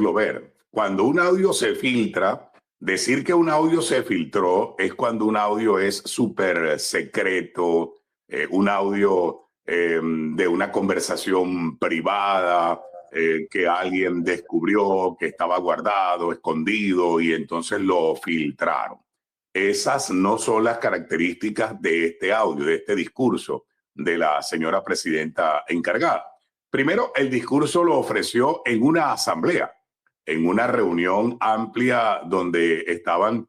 poderlo ver. Cuando un audio se filtra, decir que un audio se filtró es cuando un audio es súper secreto, un audio de una conversación privada que alguien descubrió, que estaba guardado, escondido, y entonces lo filtraron. Esas no son las características de este audio, de este discurso de la señora presidenta encargada. Primero, el discurso lo ofreció en una asamblea, en una reunión amplia donde estaban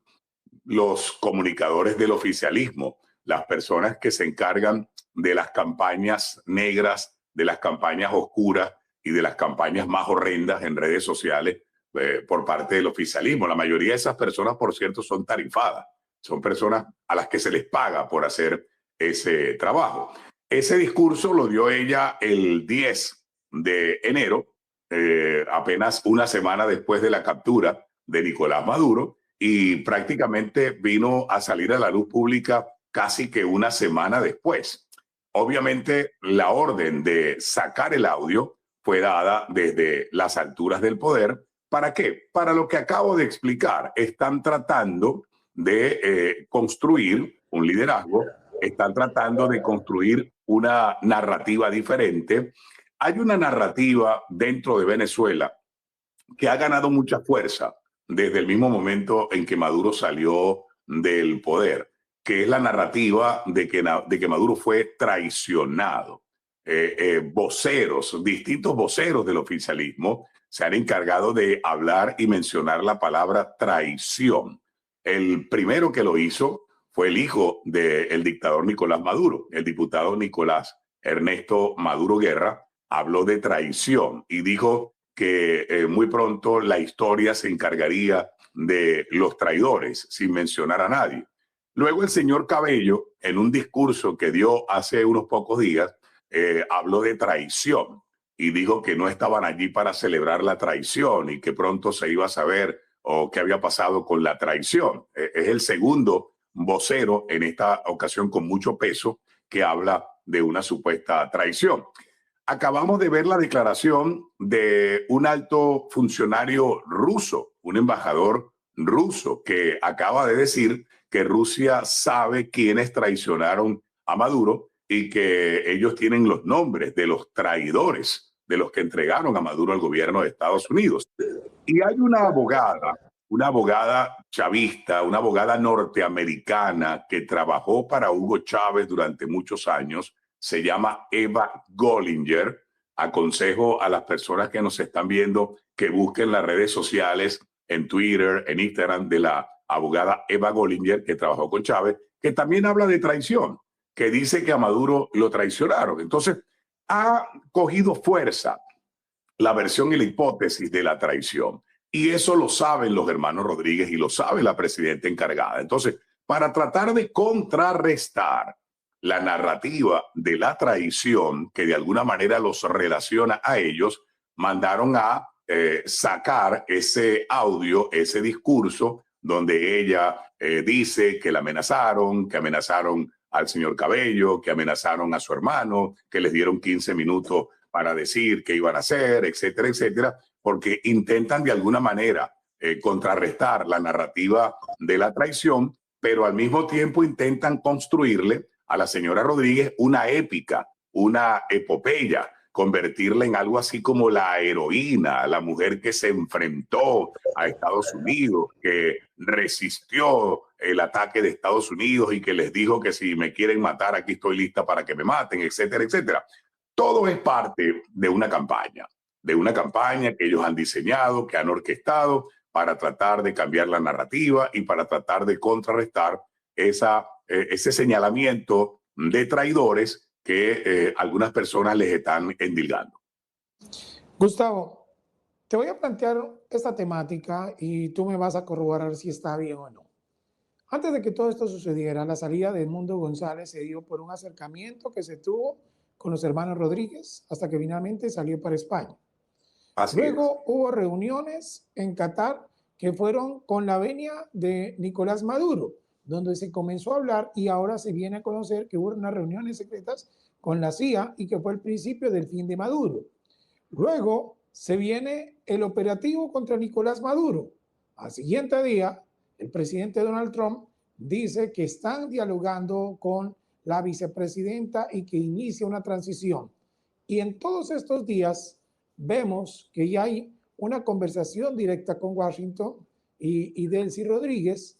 los comunicadores del oficialismo, las personas que se encargan de las campañas negras, de las campañas oscuras y de las campañas más horrendas en redes sociales por parte del oficialismo. La mayoría de esas personas, por cierto, son tarifadas, son personas a las que se les paga por hacer ese trabajo. Ese discurso lo dio ella el 10 de enero, apenas una semana después de la captura de Nicolás Maduro, y prácticamente vino a salir a la luz pública casi que una semana después. Obviamente, la orden de sacar el audio fue dada desde las alturas del poder. ¿Para qué? Para lo que acabo de explicar. Están tratando de construir un liderazgo, están tratando de construir una narrativa diferente. Hay una narrativa dentro de Venezuela que ha ganado mucha fuerza desde el mismo momento en que Maduro salió del poder, que es la narrativa de que Maduro fue traicionado. Voceros, distintos voceros del oficialismo se han encargado de hablar y mencionar la palabra traición. El primero que lo hizo fue el hijo del dictador Nicolás Maduro, el diputado Nicolás Ernesto Maduro Guerra, habló de traición y dijo que muy pronto la historia se encargaría de los traidores, sin mencionar a nadie. Luego el señor Cabello, en un discurso que dio hace unos pocos días, habló de traición y dijo que no estaban allí para celebrar la traición y que pronto se iba a saber o qué había pasado con la traición. Es el segundo vocero en esta ocasión con mucho peso que habla de una supuesta traición. Acabamos de ver la declaración de un alto funcionario ruso, un embajador ruso, que acaba de decir que Rusia sabe quiénes traicionaron a Maduro y que ellos tienen los nombres de los traidores, de los que entregaron a Maduro al gobierno de Estados Unidos. Y hay una abogada chavista, una abogada norteamericana que trabajó para Hugo Chávez durante muchos años. Se llama Eva Gollinger. Aconsejo a las personas que nos están viendo que busquen las redes sociales, en Twitter, en Instagram, de la abogada Eva Gollinger, que trabajó con Chávez, que también habla de traición, que dice que a Maduro lo traicionaron. Entonces, ha cogido fuerza la versión y la hipótesis de la traición. Y eso lo saben los hermanos Rodríguez y lo sabe la presidenta encargada. Entonces, para tratar de contrarrestar la narrativa de la traición, que de alguna manera los relaciona a ellos, mandaron a sacar ese audio, ese discurso, donde ella dice que la amenazaron, que amenazaron al señor Cabello, que amenazaron a su hermano, que les dieron 15 minutos para decir qué iban a hacer, etcétera, etcétera, porque intentan de alguna manera contrarrestar la narrativa de la traición, pero al mismo tiempo intentan construirle a la señora Rodríguez una épica, una epopeya, convertirla en algo así como la heroína, la mujer que se enfrentó a Estados Unidos, que resistió el ataque de Estados Unidos y que les dijo que si me quieren matar, aquí estoy lista para que me maten, etcétera, etcétera. Todo es parte de una campaña que ellos han diseñado, que han orquestado para tratar de cambiar la narrativa y para tratar de contrarrestar ese señalamiento de traidores que algunas personas les están endilgando. Gustavo, te voy a plantear esta temática y tú me vas a corroborar si está bien o no. Antes de que todo esto sucediera, la salida de Edmundo González se dio por un acercamiento que se tuvo con los hermanos Rodríguez hasta que finalmente salió para España. Luego hubo reuniones en Qatar que fueron con la venia de Nicolás Maduro, donde se comenzó a hablar y ahora se viene a conocer que hubo unas reuniones secretas con la CIA y que fue el principio del fin de Maduro. Luego se viene el operativo contra Nicolás Maduro. Al siguiente día, el presidente Donald Trump dice que están dialogando con la vicepresidenta y que inicia una transición. Y en todos estos días vemos que ya hay una conversación directa con Washington y Delcy Rodríguez.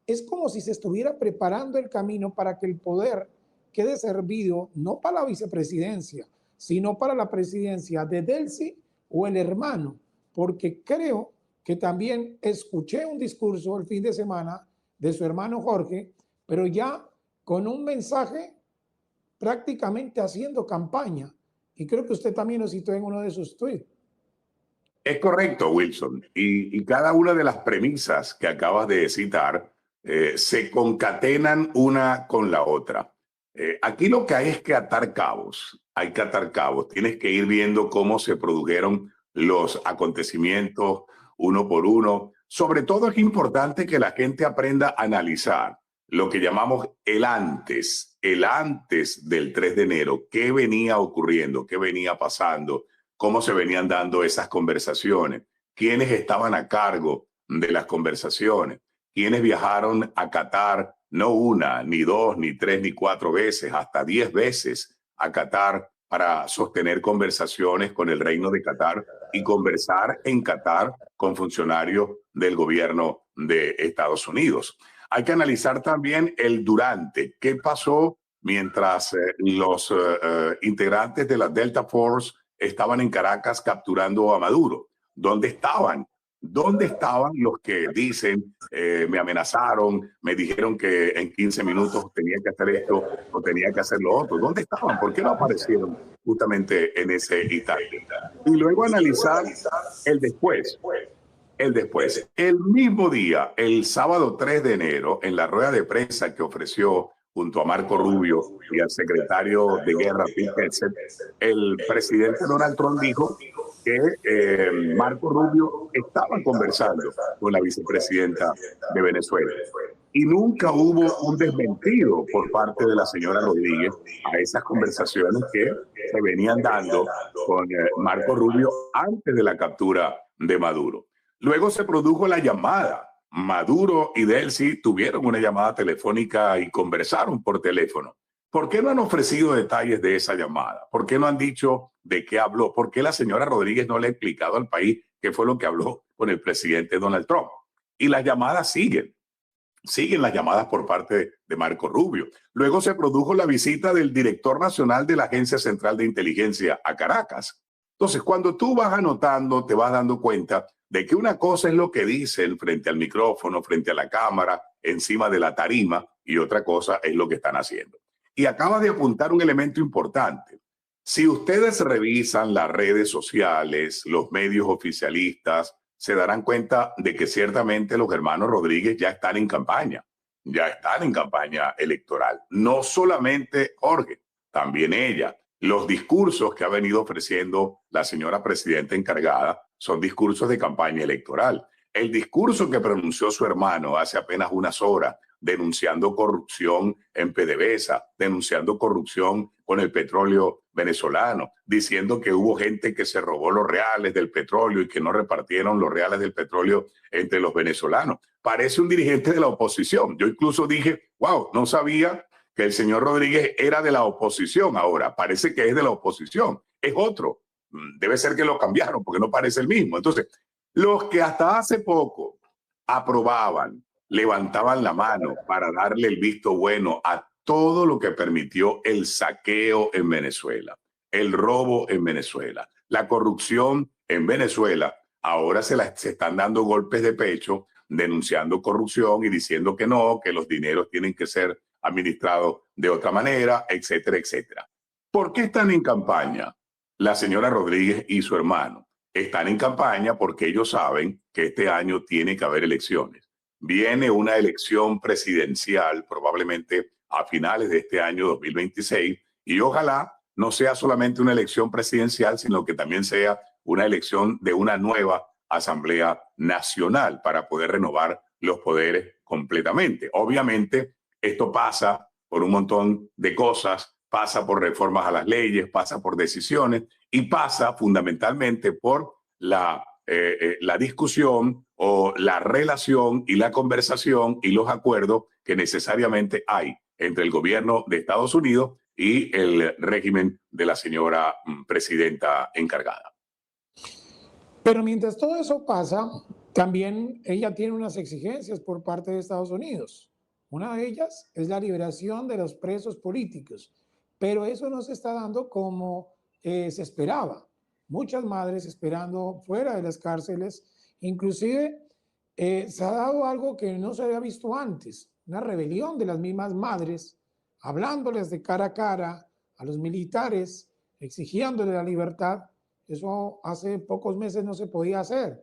Es como si se estuviera preparando el camino para que el poder quede servido no para la vicepresidencia, sino para la presidencia de Delcy o el hermano, porque creo que también escuché un discurso el fin de semana de su hermano Jorge, pero ya con un mensaje prácticamente haciendo campaña. Y creo que usted también lo citó en uno de sus tweets. Es correcto, Wilson. Y cada una de las premisas que acabas de citar se concatenan una con la otra. Aquí lo que hay es que atar cabos. Hay que atar cabos. Tienes que ir viendo cómo se produjeron los acontecimientos uno por uno. Sobre todo es importante que la gente aprenda a analizar lo que llamamos el antes del 3 de enero. ¿Qué venía ocurriendo? ¿Qué venía pasando? ¿Cómo se venían dando esas conversaciones? ¿Quiénes estaban a cargo de las conversaciones? ¿Quiénes viajaron a Qatar no una, ni dos, ni tres, ni cuatro veces, hasta 10 veces a Qatar para sostener conversaciones con el Reino de Qatar y conversar en Qatar con funcionarios del gobierno de Estados Unidos? Hay que analizar también el durante. ¿Qué pasó mientras los integrantes de la Delta Force estaban en Caracas capturando a Maduro? ¿Dónde estaban? ¿Dónde estaban los que dicen, me amenazaron, me dijeron que en 15 minutos tenía que hacer esto o tenía que hacer lo otro? ¿Dónde estaban? ¿Por qué no aparecieron justamente en ese instante? Y luego analizar el después. El después. El mismo día, el sábado 3 de enero, en la rueda de prensa que ofreció junto a Marco Rubio y al secretario de Guerra, Pete Hegseth, el presidente Donald Trump dijo que Marco Rubio estaba conversando con la vicepresidenta de Venezuela. Y nunca hubo un desmentido por parte de la señora Rodríguez a esas conversaciones que se venían dando con Marco Rubio antes de la captura de Maduro. Luego se produjo la llamada. Maduro y Delcy tuvieron una llamada telefónica y conversaron por teléfono. ¿Por qué no han ofrecido detalles de esa llamada? ¿Por qué no han dicho de qué habló? ¿Por qué la señora Rodríguez no le ha explicado al país qué fue lo que habló con el presidente Donald Trump? Y las llamadas siguen las llamadas por parte de Marco Rubio. Luego se produjo la visita del director nacional de la Agencia Central de Inteligencia a Caracas. Entonces, cuando tú vas anotando, te vas dando cuenta de que una cosa es lo que dicen frente al micrófono, frente a la cámara, encima de la tarima, y otra cosa es lo que están haciendo. Y acaba de apuntar un elemento importante. Si ustedes revisan las redes sociales, los medios oficialistas, se darán cuenta de que ciertamente los hermanos Rodríguez ya están en campaña electoral. No solamente Jorge, también ella. Los discursos que ha venido ofreciendo la señora presidenta encargada son discursos de campaña electoral. El discurso que pronunció su hermano hace apenas unas horas, denunciando corrupción en PDVSA, denunciando corrupción con el petróleo venezolano, diciendo que hubo gente que se robó los reales del petróleo y que no repartieron los reales del petróleo entre los venezolanos. Parece un dirigente de la oposición. Yo incluso dije, wow, no sabía que el señor Rodríguez era de la oposición ahora. Parece que es de la oposición. Es otro. Debe ser que lo cambiaron porque no parece el mismo. Entonces, los que hasta hace poco aprobaban, levantaban la mano para darle el visto bueno a todo lo que permitió el saqueo en Venezuela, el robo en Venezuela, la corrupción en Venezuela, ahora se están dando golpes de pecho denunciando corrupción y diciendo que no, que los dineros tienen que ser administrados de otra manera, etcétera, etcétera. ¿Por qué están en campaña la señora Rodríguez y su hermano? Están en campaña porque ellos saben que este año tiene que haber elecciones. Viene una elección presidencial probablemente a finales de este año 2026 y ojalá no sea solamente una elección presidencial, sino que también sea una elección de una nueva Asamblea Nacional para poder renovar los poderes completamente. Obviamente, esto pasa por un montón de cosas, pasa por reformas a las leyes, pasa por decisiones y pasa fundamentalmente por la discusión o la relación y la conversación y los acuerdos que necesariamente hay entre el gobierno de Estados Unidos y el régimen de la señora presidenta encargada. Pero mientras todo eso pasa, también ella tiene unas exigencias por parte de Estados Unidos. Una de ellas es la liberación de los presos políticos, pero eso no se está dando como se esperaba. Muchas madres esperando fuera de las cárceles, inclusive se ha dado algo que no se había visto antes, una rebelión de las mismas madres, hablándoles de cara a cara a los militares, exigiéndoles la libertad. Eso hace pocos meses no se podía hacer.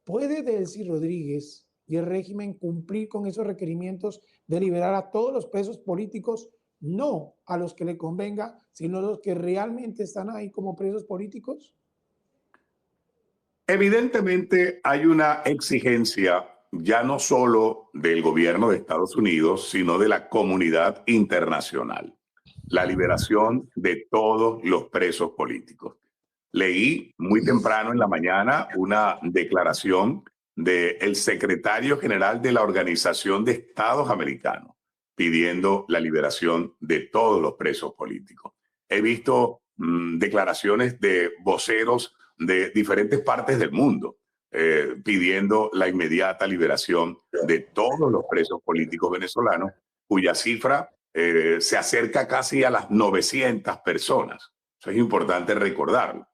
¿Puede Delcy Rodríguez y el régimen cumplir con esos requerimientos de liberar a todos los presos políticos, no a los que le convenga, sino a los que realmente están ahí como presos políticos? Evidentemente hay una exigencia ya no solo del gobierno de Estados Unidos, sino de la comunidad internacional. La liberación de todos los presos políticos. Leí muy temprano en la mañana una declaración del secretario general de la Organización de Estados Americanos pidiendo la liberación de todos los presos políticos. He visto declaraciones de voceros de diferentes partes del mundo pidiendo la inmediata liberación de todos los presos políticos venezolanos, cuya cifra se acerca casi a las 900 personas. Eso es importante recordarlo.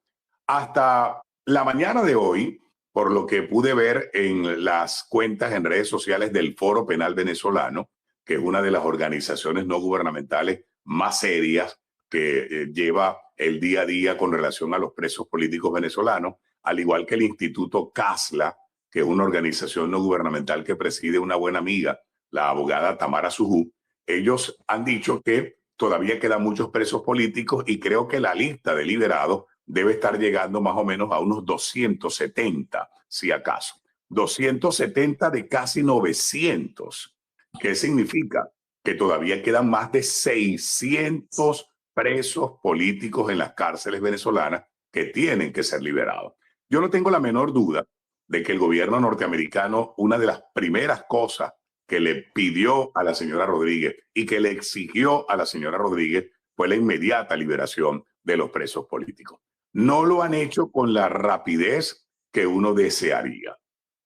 Hasta la mañana de hoy, por lo que pude ver en las cuentas en redes sociales del Foro Penal Venezolano, que es una de las organizaciones no gubernamentales más serias que lleva el día a día con relación a los presos políticos venezolanos, al igual que el Instituto CASLA, que es una organización no gubernamental que preside una buena amiga, la abogada Tamara Sujú. Ellos han dicho que todavía quedan muchos presos políticos y creo que la lista de liberados debe estar llegando más o menos a unos 270, si acaso. 270 de casi 900. ¿Qué significa? Que todavía quedan más de 600 presos políticos en las cárceles venezolanas que tienen que ser liberados. Yo no tengo la menor duda de que el gobierno norteamericano, una de las primeras cosas que le pidió a la señora Rodríguez y que le exigió a la señora Rodríguez fue la inmediata liberación de los presos políticos. No lo han hecho con la rapidez que uno desearía.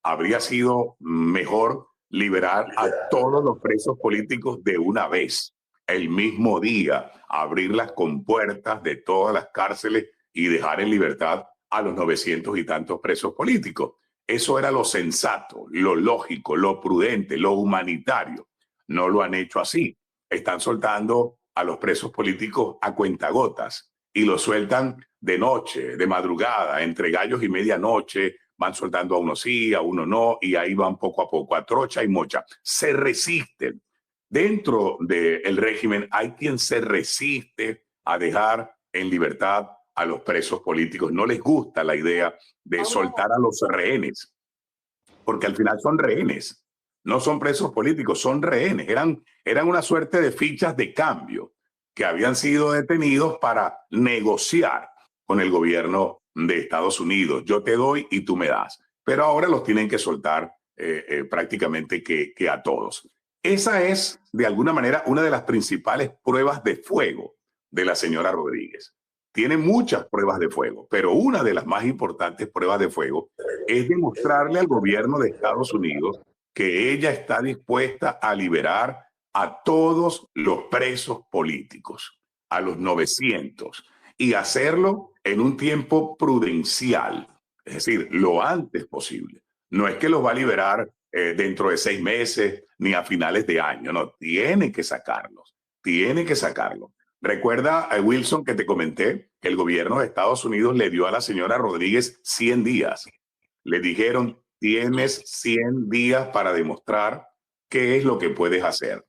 Habría sido mejor liberar a todos los presos políticos de una vez, el mismo día, abrir las compuertas de todas las cárceles y dejar en libertad a los 900 y tantos presos políticos. Eso era lo sensato, lo lógico, lo prudente, lo humanitario. No lo han hecho así. Están soltando a los presos políticos a cuentagotas y los sueltan de noche, de madrugada, entre gallos y medianoche. Van soltando a uno sí, a uno no, y ahí van poco a poco, a trocha y mocha. Se resisten. Dentro del régimen hay quien se resiste a dejar en libertad a los presos políticos. No les gusta la idea de soltar a los rehenes, porque al final son rehenes, no son presos políticos, son rehenes. Eran una suerte de fichas de cambio que habían sido detenidos para negociar con el gobierno de Estados Unidos. Yo te doy y tú me das. Pero ahora los tienen que soltar prácticamente que a todos. Esa es, de alguna manera, una de las principales pruebas de fuego de la señora Rodríguez. Tiene muchas pruebas de fuego, pero una de las más importantes pruebas de fuego es demostrarle al gobierno de Estados Unidos que ella está dispuesta a liberar a todos los presos políticos, a los 900, y hacerlo en un tiempo prudencial, es decir, lo antes posible. No es que los va a liberar dentro de 6 meses ni a finales de año, no, tiene que sacarlos, tiene que sacarlos. Recuerda, Wilson, que te comenté que el gobierno de Estados Unidos le dio a la señora Rodríguez 100 días. Le dijeron, tienes 100 días para demostrar qué es lo que puedes hacer.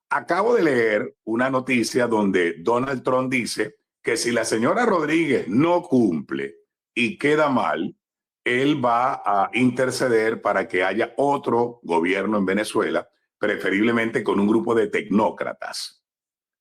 Acabo de leer una noticia donde Donald Trump dice que si la señora Rodríguez no cumple y queda mal, él va a interceder para que haya otro gobierno en Venezuela, preferiblemente con un grupo de tecnócratas.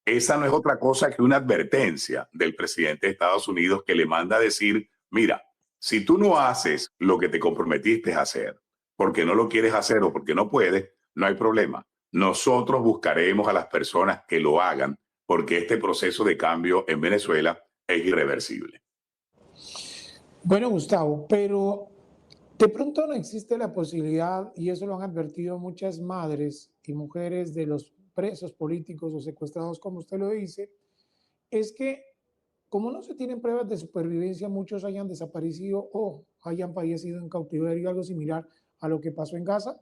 Esa no es otra cosa que una advertencia del presidente de Estados Unidos que le manda a decir, mira, Si tú no haces lo que te comprometiste a hacer, porque no lo quieres hacer o porque no puedes, no hay problema. Nosotros buscaremos a las personas que lo hagan, porque este proceso de cambio en Venezuela es irreversible. Bueno, Gustavo, pero de pronto no existe la posibilidad, y eso lo han advertido muchas madres y mujeres de los presos políticos o secuestrados, como usted lo dice, es que como no se tienen pruebas de supervivencia, muchos hayan desaparecido o hayan fallecido en cautiverio, algo similar a lo que pasó en Gaza.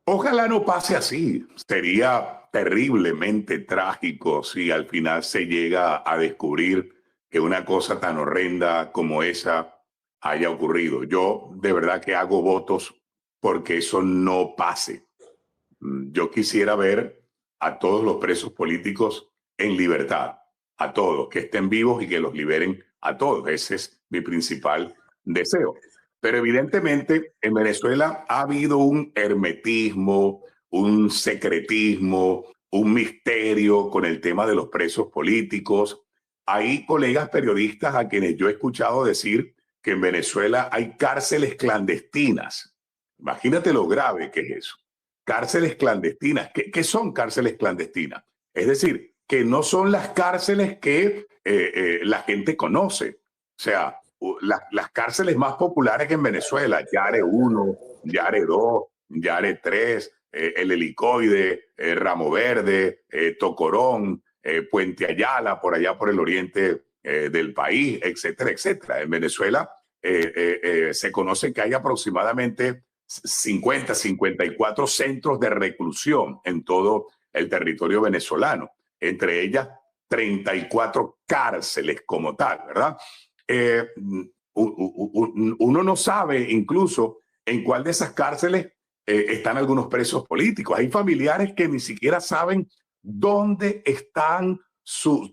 Ojalá no pase así. Sería terriblemente trágico si al final se llega a descubrir que una cosa tan horrenda como esa haya ocurrido. Yo de verdad que hago votos porque eso no pase. Yo quisiera ver a todos los presos políticos en libertad, a todos, que estén vivos y que los liberen a todos. Ese es mi principal deseo. Pero evidentemente en Venezuela ha habido un hermetismo, un secretismo, un misterio con el tema de los presos políticos. Hay colegas periodistas a quienes yo he escuchado decir que en Venezuela hay cárceles clandestinas. Imagínate lo grave que es eso. Cárceles clandestinas. ¿Qué son cárceles clandestinas? Es decir, que no son las cárceles que la gente conoce. O sea, las cárceles más populares en Venezuela, Yare 1, Yare 2, Yare 3, El Helicoide, Ramo Verde, Tocorón, Puente Ayala, por allá por el oriente del país, etcétera, etcétera. En Venezuela se conoce que hay aproximadamente 50, 54 centros de reclusión en todo el territorio venezolano, entre ellas 34 cárceles como tal, ¿verdad? Uno no sabe incluso en cuál de esas cárceles están algunos presos políticos. Hay familiares que ni siquiera saben dónde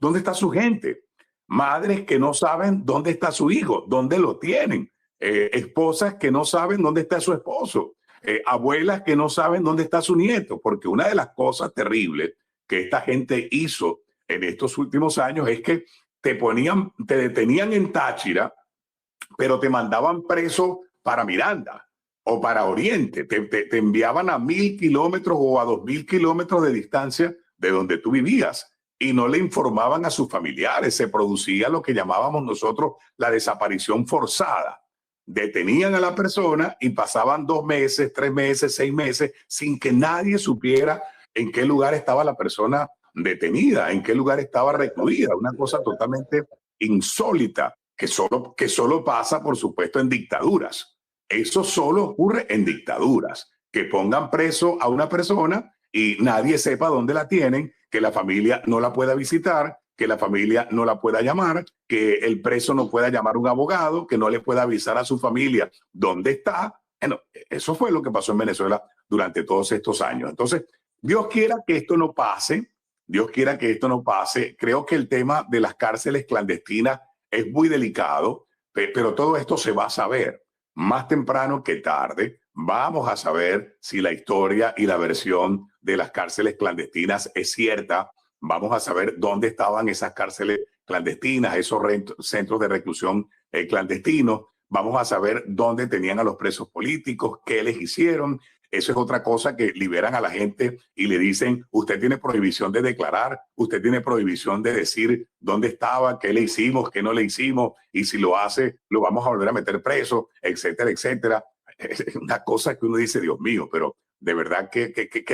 dónde está su gente. Madres que no saben dónde está su hijo, dónde lo tienen. Esposas que no saben dónde está su esposo. Abuelas que no saben dónde está su nieto. Porque una de las cosas terribles que esta gente hizo en estos últimos años es que te detenían en Táchira, pero te mandaban preso para Miranda o para Oriente. Te enviaban a 1.000 kilómetros o a 2.000 kilómetros de distancia de donde tú vivías y no le informaban a sus familiares. Se producía lo que llamábamos nosotros la desaparición forzada. Detenían a la persona y pasaban 2 meses, 3 meses, 6 meses sin que nadie supiera en qué lugar estaba la persona detenida, en qué lugar estaba recluida. Una cosa totalmente insólita que solo pasa, por supuesto, en dictaduras. Eso solo ocurre en dictaduras, que pongan preso a una persona y nadie sepa dónde la tienen, que la familia no la pueda visitar, que la familia no la pueda llamar, que el preso no pueda llamar a un abogado, que no le pueda avisar a su familia dónde está. Bueno, eso fue lo que pasó en Venezuela durante todos estos años. Entonces, Dios quiera que esto no pase, Dios quiera que esto no pase. Creo que el tema de las cárceles clandestinas es muy delicado, pero todo esto se va a saber más temprano que tarde. Vamos a saber si la historia y la versión de las cárceles clandestinas es cierta. Vamos a saber dónde estaban esas cárceles clandestinas, esos centros de reclusión clandestinos. Vamos a saber dónde tenían a los presos políticos, qué les hicieron. Eso es otra cosa, que liberan a la gente y le dicen: usted tiene prohibición de declarar, usted tiene prohibición de decir dónde estaba, qué le hicimos, qué no le hicimos, y si lo hace, lo vamos a volver a meter preso, etcétera, etcétera. Es una cosa que uno dice: Dios mío, pero de verdad que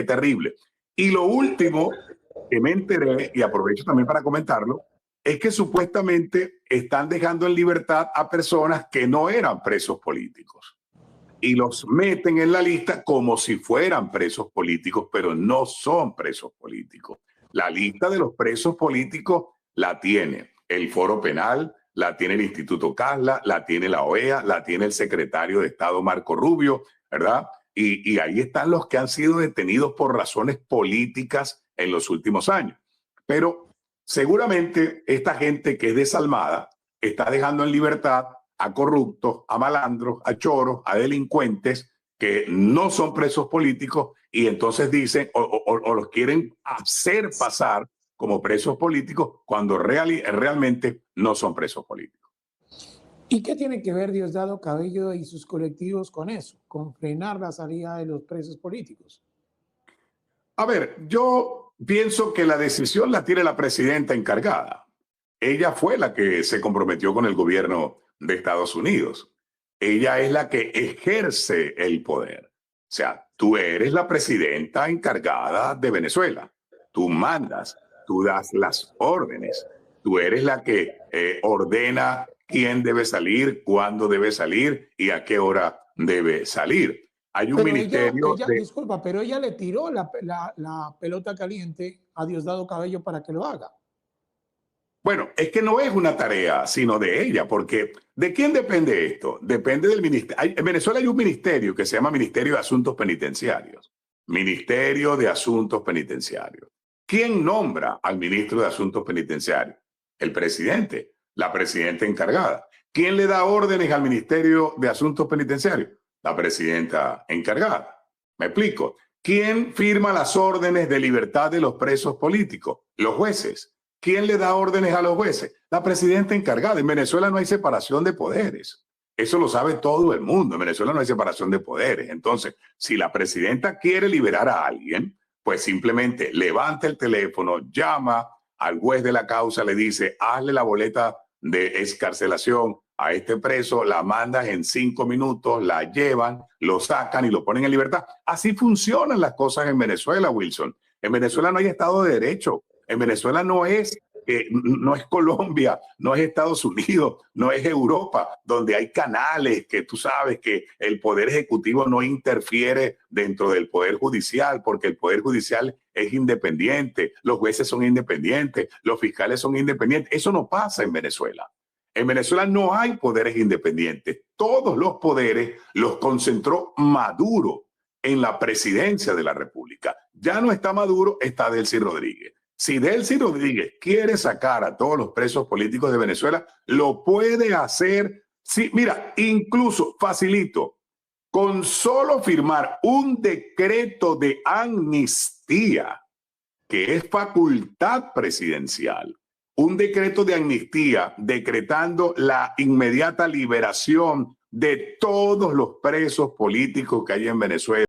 terrible. Y lo último que me enteré, y aprovecho también para comentarlo, es que supuestamente están dejando en libertad a personas que no eran presos políticos y los meten en la lista como si fueran presos políticos, pero no son presos políticos. La lista de los presos políticos la tiene el Foro Penal, la tiene el Instituto Casla, la tiene la OEA, la tiene el secretario de Estado Marco Rubio, ¿verdad? Y ahí están los que han sido detenidos por razones políticas en los últimos años. Pero seguramente esta gente que es desalmada está dejando en libertad a corruptos, a malandros, a choros, a delincuentes que no son presos políticos, y entonces dicen o los quieren hacer pasar como presos políticos cuando realmente no son presos políticos. ¿Y qué tiene que ver Diosdado Cabello y sus colectivos con eso, con frenar la salida de los presos políticos? A ver, yo pienso que la decisión la tiene la presidenta encargada. Ella fue la que se comprometió con el gobierno de Estados Unidos. Ella es la que ejerce el poder. O sea, tú eres la presidenta encargada de Venezuela. Tú mandas, tú das las órdenes. Tú eres la que ordena quién debe salir, cuándo debe salir y a qué hora debe salir. Hay un Pero ministerio de... disculpa, pero ella le tiró la pelota caliente a Diosdado Cabello para que lo haga. Bueno, es que no es una tarea, sino de ella, porque ¿de quién depende esto? Depende del ministerio. En Venezuela hay un ministerio que se llama Ministerio de Asuntos Penitenciarios. Ministerio de Asuntos Penitenciarios. ¿Quién nombra al ministro de Asuntos Penitenciarios? El presidente, la presidenta encargada. ¿Quién le da órdenes al Ministerio de Asuntos Penitenciarios? La presidenta encargada. ¿Me explico? ¿Quién firma las órdenes de libertad de los presos políticos? Los jueces. ¿Quién le da órdenes a los jueces? La presidenta encargada. En Venezuela no hay separación de poderes. Eso lo sabe todo el mundo. En Venezuela no hay separación de poderes. Entonces, si la presidenta quiere liberar a alguien, pues simplemente levanta el teléfono, llama al juez de la causa, le dice, hazle la boleta de excarcelación a este preso, la mandas en 5 minutos, la llevan, lo sacan y lo ponen en libertad. Así funcionan las cosas en Venezuela, Wilson. En Venezuela no hay Estado de Derecho. En Venezuela no es Colombia, no es Estados Unidos, no es Europa, donde hay canales que tú sabes que el Poder Ejecutivo no interfiere dentro del Poder Judicial, porque el Poder Judicial es independiente, los jueces son independientes, los fiscales son independientes. Eso no pasa en Venezuela. En Venezuela no hay poderes independientes. Todos los poderes los concentró Maduro en la presidencia de la República. Ya no está Maduro, está Delcy Rodríguez. Si Delcy Rodríguez quiere sacar a todos los presos políticos de Venezuela, lo puede hacer. Sí, mira, incluso facilito, con solo firmar un decreto de amnistía, que es facultad presidencial, un decreto de amnistía decretando la inmediata liberación de todos los presos políticos que hay en Venezuela.